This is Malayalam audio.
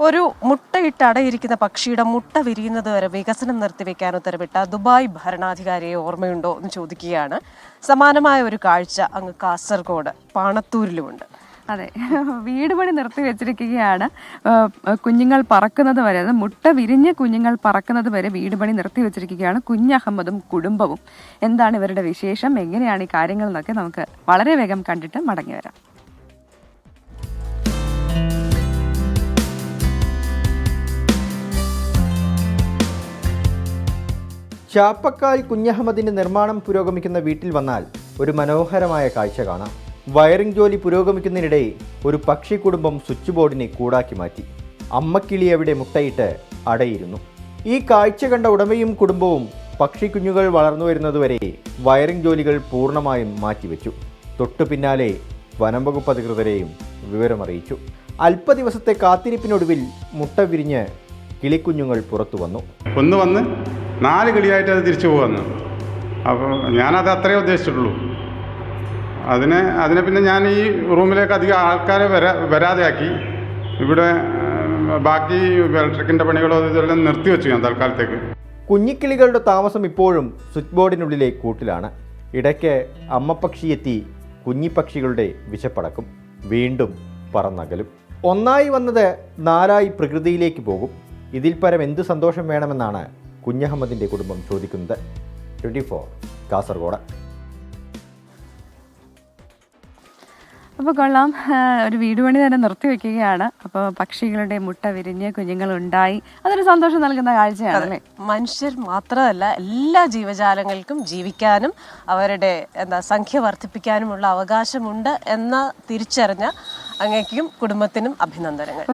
ഒരു മുട്ടയിട്ട് അടയിരിക്കുന്ന പക്ഷിയുടെ മുട്ട വിരിയുന്നത് വരെ വികസനം നിർത്തിവെക്കാൻ ഉത്തരവിട്ട ദുബായ് ഭരണാധികാരിയെ ഓർമ്മയുണ്ടോ എന്ന് ചോദിക്കുകയാണ്. സമാനമായ ഒരു കാഴ്ച അങ്ങ് കാസർഗോഡ് പാണത്തൂരിലുമുണ്ട്. അതെ, വീട് പണി നിർത്തി വെച്ചിരിക്കുകയാണ്. കുഞ്ഞുങ്ങൾ പറക്കുന്നത് വരെ, അത് മുട്ട വിരിഞ്ഞ് കുഞ്ഞുങ്ങൾ പറക്കുന്നത് വരെ വീട് പണി നിർത്തി വെച്ചിരിക്കുകയാണ് കുഞ്ഞഹമ്മദും കുടുംബവും. എന്താണ് ഇവരുടെ വിശേഷം, എങ്ങനെയാണ് ഈ കാര്യങ്ങൾ എന്നൊക്കെ നമുക്ക് വളരെ വേഗം കണ്ടിട്ട് മടങ്ങി വരാം. ചാപ്പക്കാൽ കുഞ്ഞഹമ്മദിന്റെ നിർമ്മാണം പുരോഗമിക്കുന്ന വീട്ടിൽ വന്നാൽ ഒരു മനോഹരമായ കാഴ്ച കാണാം. വയറിംഗ് ജോലി പുരോഗമിക്കുന്നതിനിടെ ഒരു പക്ഷി കുടുംബം സ്വിച്ച് ബോർഡിനെ കൂടാക്കി മാറ്റി. അമ്മക്കിളി അവിടെ മുട്ടയിട്ട് അടയിരുന്നു. ഈ കാഴ്ച കണ്ട ഉടമയും കുടുംബവും പക്ഷി കുഞ്ഞുങ്ങൾ വളർന്നു വരുന്നതുവരെ വയറിംഗ് ജോലികൾ പൂർണ്ണമായും മാറ്റിവെച്ചു. തൊട്ടു പിന്നാലെ വനം വകുപ്പ് അധികൃതരെയും വിവരമറിയിച്ചു. അല്പ ദിവസത്തെ കാത്തിരിപ്പിനൊടുവിൽ മുട്ട വിരിഞ്ഞ് കിളിക്കുഞ്ഞുങ്ങൾ പുറത്തു വന്നു. ഒന്ന് വന്ന് 4 കിളിയായിട്ട് അത് തിരിച്ചു പോകുന്നു. അപ്പോൾ ഞാനത് അത്രയേ ഉദ്ദേശിച്ചിട്ടുള്ളൂ. അതിനെ പിന്നെ ഞാൻ ഈ റൂമിലേക്ക് അധികം ആൾക്കാരെ വരാതെയാക്കി. ഇവിടെ ബാക്കി ഇലക്ട്രിക്കിൻ്റെ പണികളോ ഇതെല്ലാം നിർത്തിവെച്ചു ഞാൻ തൽക്കാലത്തേക്ക്. കുഞ്ഞിക്കിളികളുടെ താമസം ഇപ്പോഴും സ്വിച്ച് ബോർഡിനുള്ളിലെ കൂട്ടിലാണ്. ഇടയ്ക്ക് അമ്മപ്പക്ഷി എത്തി കുഞ്ഞിപ്പക്ഷികളുടെ വിശപ്പടക്കും, വീണ്ടും പറന്നകലും. ഒന്നായി വന്നത് 4ആയി പ്രകൃതിയിലേക്ക് പോകും. ഇതിൽ പരം എന്ത് സന്തോഷം വേണമെന്നാണ് കുഞ്ഞഹമ്മദിൻ്റെ കുടുംബം ചോദിക്കുന്നത്. 24 കാസർഗോഡ്. അപ്പോൾ കൊള്ളാം, ഒരു വീട് പണി തന്നെ നിർത്തി വെക്കുകയാണ്. അപ്പോൾ പക്ഷികളുടെ മുട്ട വിരിഞ്ഞ് കുഞ്ഞുങ്ങളുണ്ടായി, അതൊരു സന്തോഷം നൽകുന്ന കാഴ്ചയാണ്. മനുഷ്യർ മാത്രമല്ല, എല്ലാ ജീവജാലങ്ങൾക്കും ജീവിക്കാനും അവരുടെ സംഖ്യ വർദ്ധിപ്പിക്കാനുമുള്ള അവകാശമുണ്ട് എന്ന് തിരിച്ചറിഞ്ഞ അങ്ങേക്കും കുടുംബത്തിനും അഭിനന്ദനങ്ങൾ.